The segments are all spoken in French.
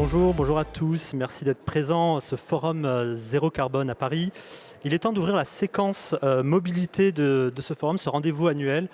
Bonjour, bonjour à tous. Merci d'être présents à ce forum Zéro Carbone à Paris. Il est temps d'ouvrir la séquence mobilité de ce forum, ce rendez-vous annuel.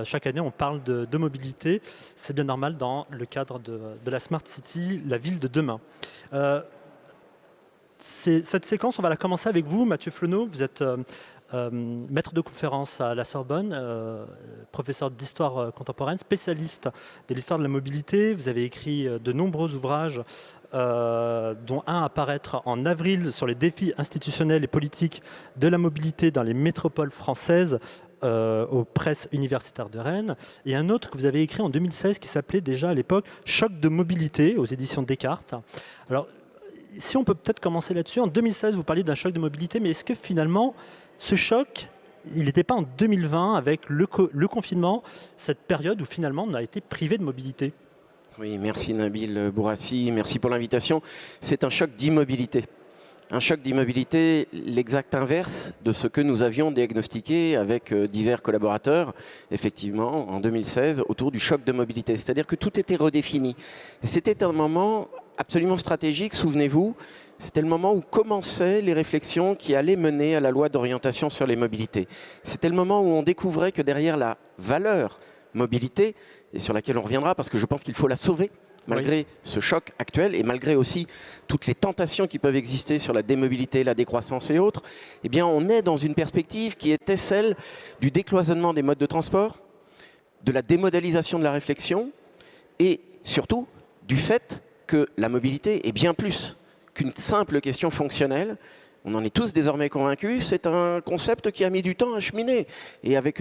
Chaque année, on parle de mobilité. C'est bien normal dans le cadre de la Smart City, la ville de demain. Cette séquence, on va la commencer avec vous, Mathieu Flonneau. Vous êtes maître de conférence à la Sorbonne, professeur d'histoire contemporaine, spécialiste de l'histoire de la mobilité. Vous avez écrit de nombreux ouvrages, dont un à paraître en avril sur les défis institutionnels et politiques de la mobilité dans les métropoles françaises, aux presses universitaires de Rennes, et un autre que vous avez écrit en 2016 qui s'appelait déjà à l'époque « Choc de mobilité » aux éditions Descartes. Alors, si on peut peut-être commencer là-dessus, en 2016, vous parliez d'un choc de mobilité, mais est-ce que finalement, ce choc, il n'était pas en 2020 avec le confinement, cette période où finalement on a été privé de mobilité? Oui, merci Nabil Bourassi, merci pour l'invitation. C'est un choc d'immobilité. Un choc d'immobilité, l'exact inverse de ce que nous avions diagnostiqué avec divers collaborateurs, effectivement, en 2016, autour du choc de mobilité. C'est-à-dire que tout était redéfini. C'était un moment absolument stratégique, souvenez-vous. C'était le moment où commençaient les réflexions qui allaient mener à la loi d'orientation sur les mobilités. C'était le moment où on découvrait que derrière la valeur mobilité, et sur laquelle on reviendra parce que je pense qu'il faut la sauver, malgré ce choc actuel et malgré aussi toutes les tentations qui peuvent exister sur la démobilité, la décroissance et autres, eh bien on est dans une perspective qui était celle du décloisonnement des modes de transport, de la démodalisation de la réflexion et surtout du fait que la mobilité est bien plus qu'une simple question fonctionnelle. On en est tous désormais convaincus, c'est un concept qui a mis du temps à cheminer. Et avec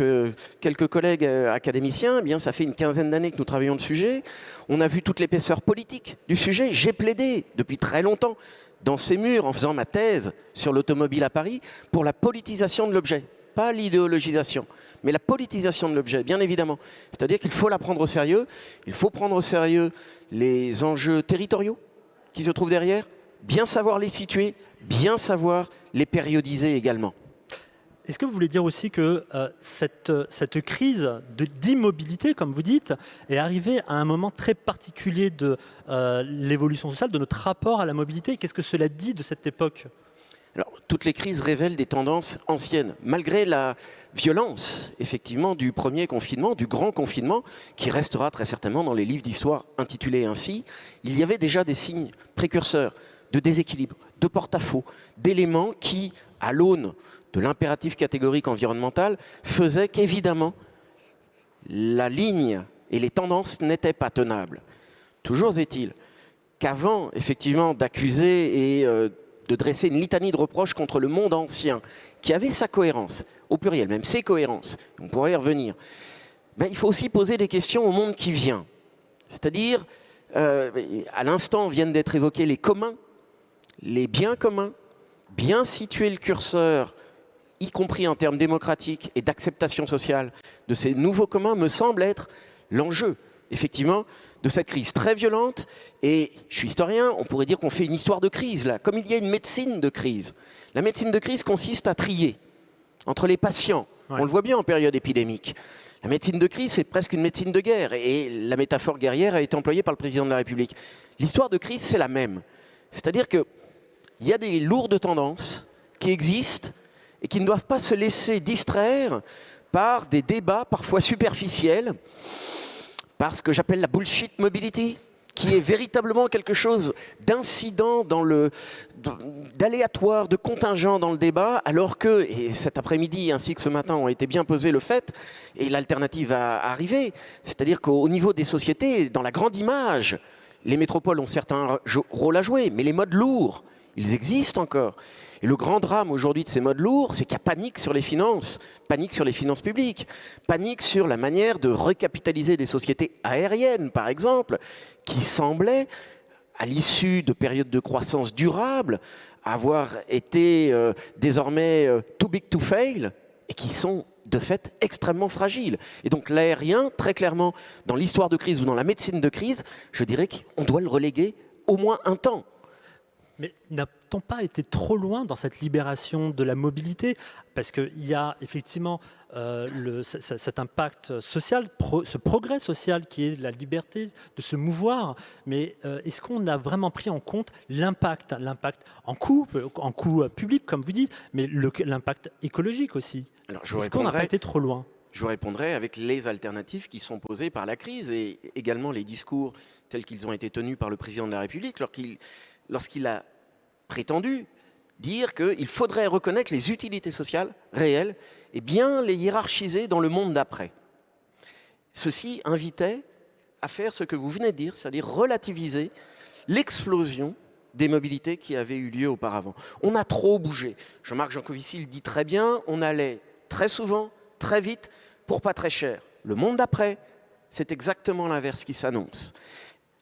quelques collègues académiciens, eh bien, ça fait une quinzaine d'années que nous travaillons le sujet. On a vu toute l'épaisseur politique du sujet. J'ai plaidé depuis très longtemps dans ces murs, en faisant ma thèse sur l'automobile à Paris, pour la politisation de l'objet. Pas l'idéologisation, mais la politisation de l'objet, bien évidemment. C'est-à-dire qu'il faut la prendre au sérieux. Il faut prendre au sérieux les enjeux territoriaux qui se trouvent derrière, bien savoir les situer, bien savoir les périodiser également. Est-ce que vous voulez dire aussi que cette crise d'immobilité, comme vous dites, est arrivée à un moment très particulier de l'évolution sociale, de notre rapport à la mobilité? Qu'est-ce que cela dit de cette époque? Alors, toutes les crises révèlent des tendances anciennes. Malgré la violence, effectivement, du premier confinement, du grand confinement, qui restera très certainement dans les livres d'histoire intitulés ainsi, il y avait déjà des signes précurseurs de déséquilibre, de porte-à-faux, d'éléments qui, à l'aune de l'impératif catégorique environnemental, faisaient qu'évidemment, la ligne et les tendances n'étaient pas tenables. Toujours est-il qu'avant, effectivement, d'accuser et de dresser une litanie de reproches contre le monde ancien, qui avait sa cohérence, au pluriel, même ses cohérences, on pourrait y revenir, ben, il faut aussi poser des questions au monde qui vient. C'est-à-dire, à l'instant viennent d'être évoqués les communs, les biens communs, bien situer le curseur, y compris en termes démocratiques et d'acceptation sociale de ces nouveaux communs, me semble être l'enjeu, effectivement, de cette crise très violente. Et je suis historien, on pourrait dire qu'on fait une histoire de crise, là, comme il y a une médecine de crise. La médecine de crise consiste à trier entre les patients. Ouais. On le voit bien en période épidémique. La médecine de crise, c'est presque une médecine de guerre. Et la métaphore guerrière a été employée par le président de la République. L'histoire de crise, c'est la même. C'est-à-dire qu'il y a des lourdes tendances qui existent et qui ne doivent pas se laisser distraire par des débats parfois superficiels, par ce que j'appelle la bullshit mobility, qui est véritablement quelque chose d'incident, d'aléatoire, de contingent dans le débat, alors que, et cet après-midi ainsi que ce matin ont été bien posés le fait, et l'alternative va arriver, c'est-à-dire qu'au niveau des sociétés, dans la grande image, les métropoles ont certains rôles à jouer, mais les modes lourds, ils existent encore. Et le grand drame aujourd'hui de ces modes lourds, c'est qu'il y a panique sur les finances publiques, panique sur la manière de recapitaliser des sociétés aériennes, par exemple, qui semblaient, à l'issue de périodes de croissance durable, avoir été désormais too big to fail, et qui sont de fait extrêmement fragiles. Et donc l'aérien, très clairement, dans l'histoire de crise ou dans la médecine de crise, je dirais qu'on doit le reléguer au moins un temps. Mais n'a-t-on pas été trop loin dans cette libération de la mobilité? Parce qu'il y a effectivement cet impact social, ce progrès social qui est la liberté de se mouvoir. Mais est-ce qu'on a vraiment pris en compte l'impact en coût public, comme vous dites, mais l'impact écologique aussi? Alors, je vous Est-ce qu'on n'a pas répondrai été trop loin? Je vous répondrai avec les alternatives qui sont posées par la crise et également les discours tels qu'ils ont été tenus par le président de la République lorsqu'il a prétendu dire qu'il faudrait reconnaître les utilités sociales réelles et bien les hiérarchiser dans le monde d'après. Ceci invitait à faire ce que vous venez de dire, c'est-à-dire relativiser l'explosion des mobilités qui avaient eu lieu auparavant. On a trop bougé. Jean-Marc Jancovici le dit très bien, on allait très souvent, très vite, pour pas très cher. Le monde d'après, c'est exactement l'inverse qui s'annonce.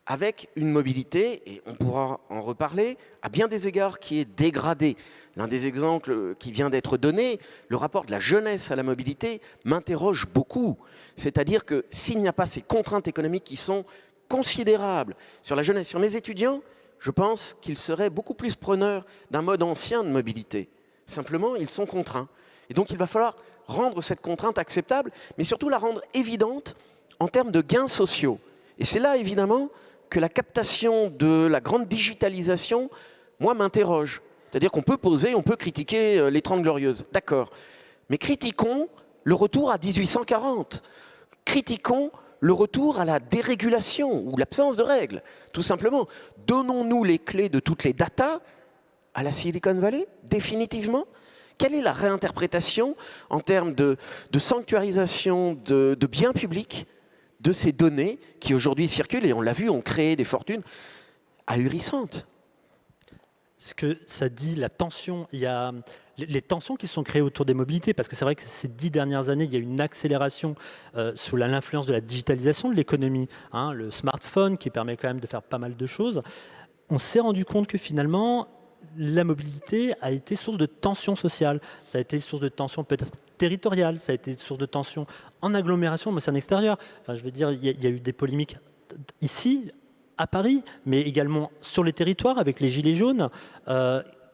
Avec une mobilité, et on pourra en reparler, à bien des égards qui est dégradée. L'un des exemples qui vient d'être donné, le rapport de la jeunesse à la mobilité, m'interroge beaucoup. C'est-à-dire que s'il n'y a pas ces contraintes économiques qui sont considérables sur la jeunesse, sur mes étudiants, je pense qu'ils seraient beaucoup plus preneurs d'un mode ancien de mobilité. Simplement, ils sont contraints. Et donc, il va falloir rendre cette contrainte acceptable, mais surtout la rendre évidente en termes de gains sociaux. Et c'est là, évidemment, que la captation de la grande digitalisation, moi, m'interroge. C'est-à-dire qu'on peut poser, on peut critiquer les 30 Glorieuses, d'accord. Mais critiquons le retour à 1840. Critiquons le retour à la dérégulation ou l'absence de règles, tout simplement. Donnons-nous les clés de toutes les datas à la Silicon Valley, définitivement. Quelle est la réinterprétation en termes de sanctuarisation de biens publics de ces données qui aujourd'hui circulent, et on l'a vu, ont créé des fortunes ahurissantes? Ce que ça dit, la tension, il y a les tensions qui sont créées autour des mobilités, parce que c'est vrai que ces 10 dernières années, il y a eu une accélération sous l'influence de la digitalisation de l'économie, hein, le smartphone qui permet quand même de faire pas mal de choses. On s'est rendu compte que finalement, la mobilité a été source de tensions sociales, ça a été source de tensions peut-être territoriales, ça a été source de tensions en agglomération, mais c'est en extérieur. Enfin, je veux dire, il y a eu des polémiques ici, à Paris, mais également sur les territoires avec les Gilets jaunes.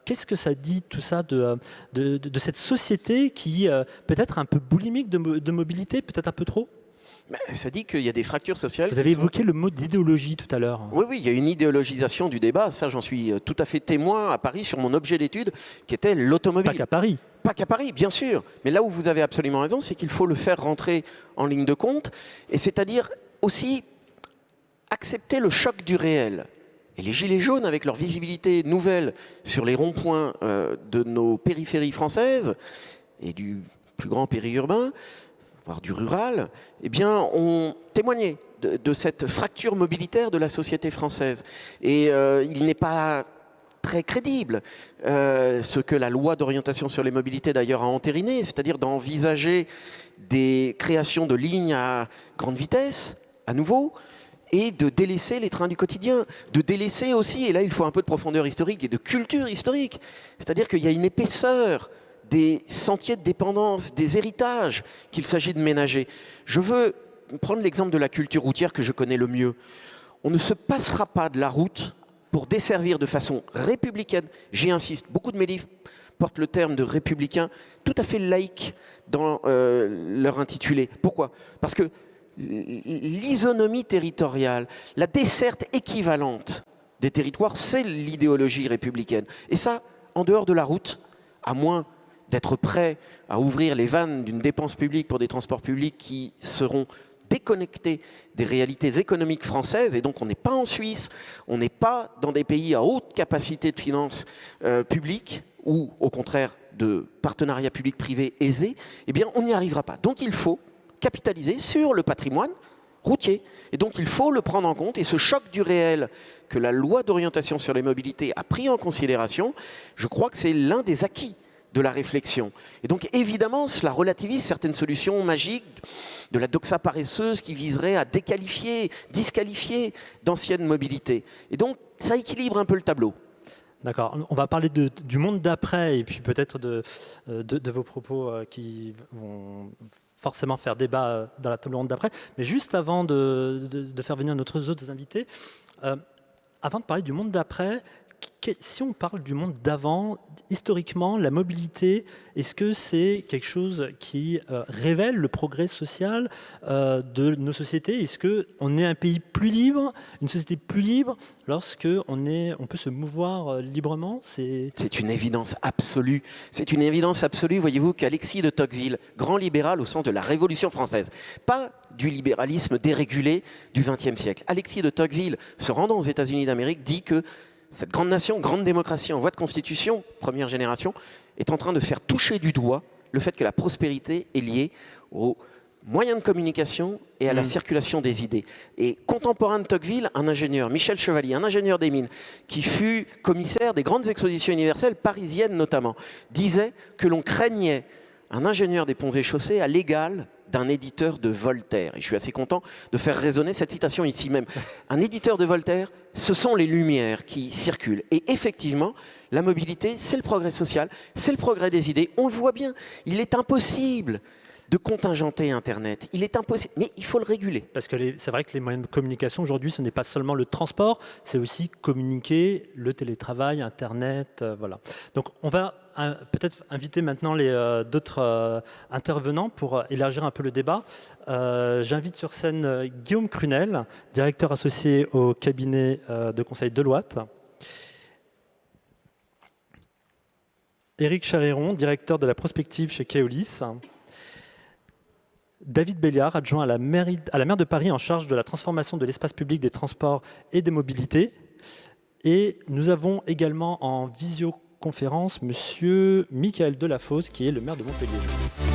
Qu'est-ce que ça dit tout ça de cette société qui peut-être un peu boulimique de mobilité, peut-être un peu trop? Ça dit qu'il y a des fractures sociales. Vous avez évoqué le mot d'idéologie tout à l'heure. Oui, oui, il y a une idéologisation du débat. Ça, j'en suis tout à fait témoin à Paris sur mon objet d'étude qui était l'automobile. Pas qu'à Paris. Pas qu'à Paris, bien sûr. Mais là où vous avez absolument raison, c'est qu'il faut le faire rentrer en ligne de compte. Et c'est-à-dire aussi accepter le choc du réel. Et les Gilets jaunes, avec leur visibilité nouvelle sur les ronds-points de nos périphéries françaises et du plus grand périurbain, voire du rural, eh bien, ont témoigné de cette fracture mobilitaire de la société française. Et il n'est pas très crédible ce que la loi d'orientation sur les mobilités d'ailleurs a entériné, c'est-à-dire d'envisager des créations de lignes à grande vitesse, à nouveau, et de délaisser les trains du quotidien, de délaisser aussi, et là il faut un peu de profondeur historique et de culture historique, c'est-à-dire qu'il y a une épaisseur des sentiers de dépendance, des héritages qu'il s'agit de ménager. Je veux prendre l'exemple de la culture routière que je connais le mieux. On ne se passera pas de la route pour desservir de façon républicaine, j'y insiste, beaucoup de mes livres portent le terme de républicain, tout à fait laïque dans leur intitulé. Pourquoi? Parce que l'isonomie territoriale, la desserte équivalente des territoires, c'est l'idéologie républicaine. Et ça, en dehors de la route, à moins d'être prêt à ouvrir les vannes d'une dépense publique pour des transports publics qui seront déconnectés des réalités économiques françaises, et donc on n'est pas en Suisse, on n'est pas dans des pays à haute capacité de finances publiques, ou au contraire de partenariats publics-privés aisés, eh bien on n'y arrivera pas. Donc il faut capitaliser sur le patrimoine routier. Et donc il faut le prendre en compte, et ce choc du réel que la loi d'orientation sur les mobilités a pris en considération, je crois que c'est l'un des acquis de la réflexion. Et donc évidemment, cela relativise certaines solutions magiques de la doxa paresseuse qui viserait à déqualifier, disqualifier d'anciennes mobilités. Et donc ça équilibre un peu le tableau. D'accord. On va parler du monde d'après et puis peut-être de vos propos qui vont forcément faire débat dans la table ronde d'après. Mais juste avant de faire venir nos autres invités, avant de parler du monde d'après, Si on parle du monde d'avant, historiquement, la mobilité, est-ce que c'est quelque chose qui révèle le progrès social de nos sociétés? Est-ce qu'on est un pays plus libre, une société plus libre, on peut se mouvoir librement? C'est une évidence absolue. C'est une évidence absolue, voyez-vous, qu'Alexis de Tocqueville, grand libéral au sens de la Révolution française, pas du libéralisme dérégulé du XXe siècle. Alexis de Tocqueville, se rendant aux États-Unis d'Amérique, dit que cette grande nation, grande démocratie en voie de constitution, première génération, est en train de faire toucher du doigt le fait que la prospérité est liée aux moyens de communication et à la circulation des idées. Et contemporain de Tocqueville, un ingénieur, Michel Chevalier, un ingénieur des mines, qui fut commissaire des grandes expositions universelles, parisiennes notamment, disait que l'on craignait un ingénieur des ponts et chaussées à l'égal d'un éditeur de Voltaire. Et je suis assez content de faire résonner cette citation ici même. Un éditeur de Voltaire, ce sont les lumières qui circulent. Et effectivement, la mobilité, c'est le progrès social, c'est le progrès des idées. On le voit bien, il est impossible de contingenter Internet. Il est impossible, mais il faut le réguler. Parce que c'est vrai que les moyens de communication aujourd'hui, ce n'est pas seulement le transport, c'est aussi communiquer, le télétravail, Internet, voilà. Donc on va peut-être inviter maintenant d'autres intervenants pour élargir un peu le débat. J'invite sur scène Guillaume Crunel, directeur associé au cabinet de conseil Deloitte. Éric Charéron, directeur de la prospective chez Keolis. David Béliard, adjoint à la maire de Paris en charge de la transformation de l'espace public des transports et des mobilités. Et nous avons également en visioconférence Monsieur Michael Delafosse, qui est le maire de Montpellier.